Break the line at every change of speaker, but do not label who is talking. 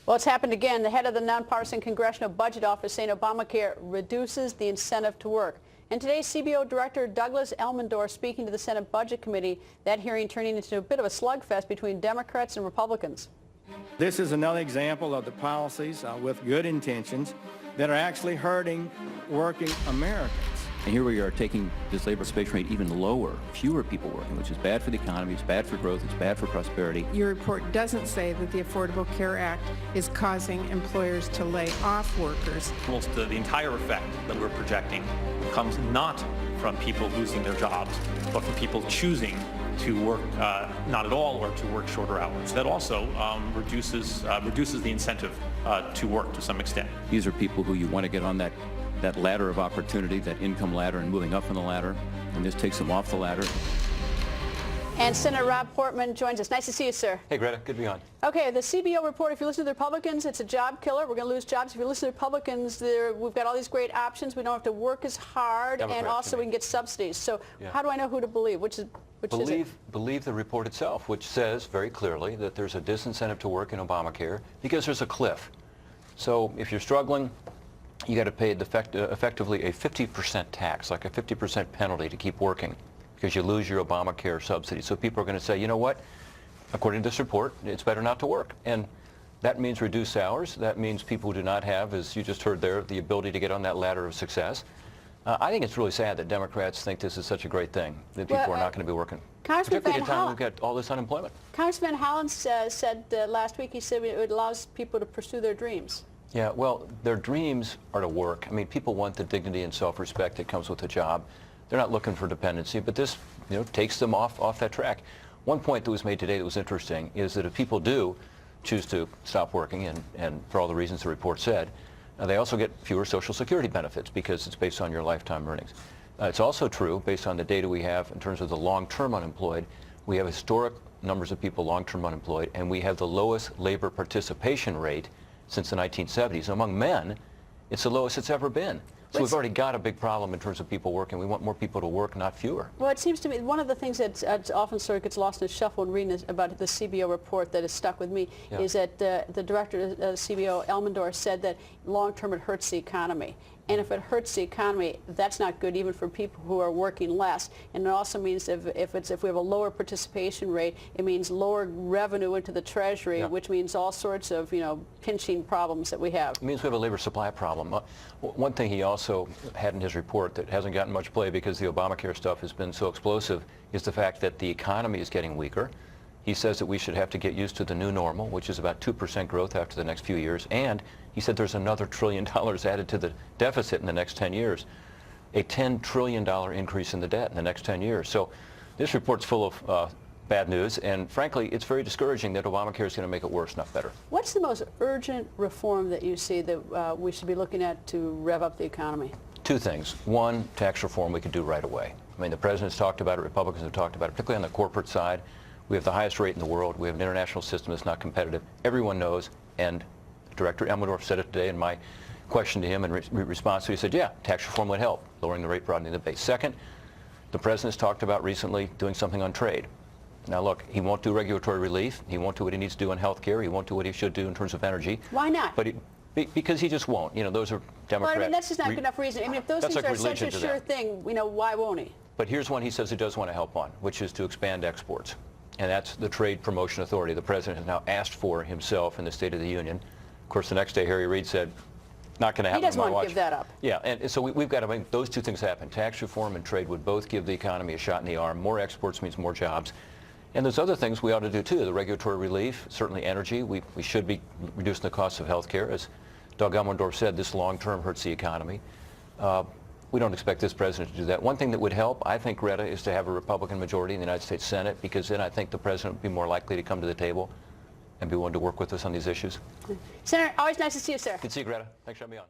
Well, it's happened again. The head of the nonpartisan Congressional Budget Office saying Obamacare reduces the incentive to work. And today, CBO Director Douglas Elmendorf speaking to the Senate Budget Committee, that hearing turning into a bit of a slugfest between Democrats and Republicans.
This is another example of the policies with good intentions that are actually hurting working Americans.
And here we are taking this labor participation rate even lower, fewer people working, which is bad for the economy, it's bad for growth, it's bad for prosperity.
Your report doesn't say that the Affordable Care Act is causing employers to lay off workers.
Almost the entire effect that we're projecting comes not from people losing their jobs, but from people choosing to work not at all or to work shorter hours. That also reduces the incentive to work to some extent.
These are people who you want to get on that ladder of opportunity, that income ladder, and moving up on the ladder, and this takes them off the ladder.
And Senator Rob Portman joins us. Nice to see you, sir.
Hey, Greta. Good to be on.
Okay, the CBO report, if you listen to the Republicans, it's a job killer. We're going to lose jobs. If you listen to Republicans, we've got all these great options. We don't have to work as hard,
Democrats,
and also we can get subsidies. So how do I know who to believe? Which is it?
Believe the report itself, which says very clearly that there's a disincentive to work in Obamacare because there's a cliff. So if you're struggling, you got to pay effectively a 50% tax, like a 50% penalty to keep working because you lose your Obamacare subsidy. So people are going to say, you know what, according to this report, it's better not to work. And that means reduced hours. That means people who do not have, as you just heard there, the ability to get on that ladder of success. I think it's really sad that Democrats think this is such a great thing, that people are not going to be working. Particularly at a time we've got all this unemployment.
Congressman Howland said last week, he said it allows people to pursue their dreams.
Yeah, well, their dreams are to work. I mean, people want the dignity and self-respect that comes with a job. They're not looking for dependency, but this, takes them off that track. One point that was made today that was interesting is that if people do choose to stop working, and for all the reasons the report said, they also get fewer Social Security benefits because it's based on your lifetime earnings. It's also true, based on the data we have in terms of the long-term unemployed, we have historic numbers of people long-term unemployed, and we have the lowest labor participation rate since the 1970s. Among men, it's the lowest it's ever been. So we've already got a big problem in terms of people working. We want more people to work, not fewer.
Well, it seems to me one of the things that often sort of gets lost in the shuffle in reading about the CBO report that has stuck with me is that the director of CBO, Elmendorf, said that long-term it hurts the economy. And if it hurts the economy, that's not good even for people who are working less. And it also means if we have a lower participation rate, it means lower revenue into the Treasury, which means all sorts of pinching problems that we have.
It means we have a labor supply problem. One thing he also had in his report that hasn't gotten much play because the Obamacare stuff has been so explosive is the fact that the economy is getting weaker. He says that we should have to get used to the new normal, which is about 2% growth after the next few years. And he said there's another $1 trillion added to the deficit in the next 10 years, a $10 trillion increase in the debt in the next 10 years. So this report's full of bad news. And frankly, it's very discouraging that Obamacare is going to make it worse, not better.
What's the most urgent reform that you see that we should be looking at to rev up the economy?
Two things. One, tax reform we could do right away. I mean, the president's talked about it, Republicans have talked about it, particularly on the corporate side. We have the highest rate in the world. We have an international system that's not competitive. Everyone knows, and Director Elmendorf said it today in my question to him in response to it. He said, yeah, tax reform would help, lowering the rate, broadening the base. Second, the president's talked about recently doing something on trade. Now, look, he won't do regulatory relief. He won't do what he needs to do on health care. He won't do what he should do in terms of energy.
Why not?
But because he just won't. Those are Democrats.
Well, I mean, that's just not enough reason. I mean, if those things are such a sure thing, why won't he?
But here's one he says he does want to help on, which is to expand exports. And that's the Trade Promotion Authority. The president has now asked for himself in the State of the Union. Of course, the next day, Harry Reid said, not going to happen.
He doesn't want to give that up.
Yeah, and so we've got to make those two things happen. Tax reform and trade would both give the economy a shot in the arm. More exports means more jobs. And there's other things we ought to do, too. The regulatory relief, certainly energy. We should be reducing the cost of health care. As Doug Elmendorf said, this long-term hurts the economy. We don't expect this president to do that. One thing that would help, I think, Greta, is to have a Republican majority in the United States Senate, because then I think the president would be more likely to come to the table and be willing to work with us on these issues.
Senator, always nice to see you, sir.
Good to see you, Greta. Thanks for having me on.